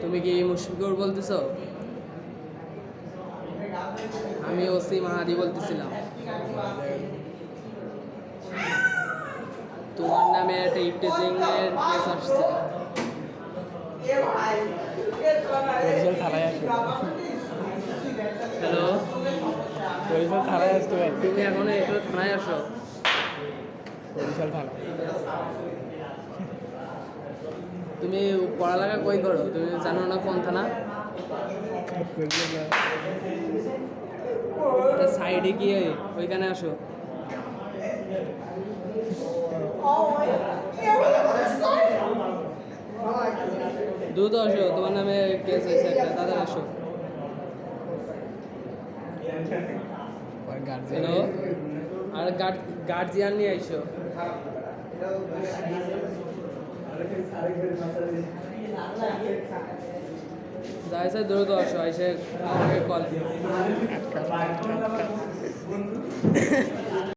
তুমি কি মুশফিকুর বলতেছ? আমি ওসি মাহাদি বলতেছিলাম। তোমার নামে একটা ইফটেজিং এর কেস আসছে। হ্যালো, থানায় আসতে পারি। তুমি এখন একটু থানায় আসো। বরিশাল থানা। তুমি পড়ালেখা কই করো? তুমি জানো না কোন থানা? সাইডে গিয়ে ওইখানে আসো। দ্রুত আসো, তোমার নামে কেস হয়েছে একটা, তাদের আসো। হ্যালো, আর গার্জিয়ান নিয়ে আইসো। যাই স্যার দ্রুত আসো, আইসে আমাকে কল দিও।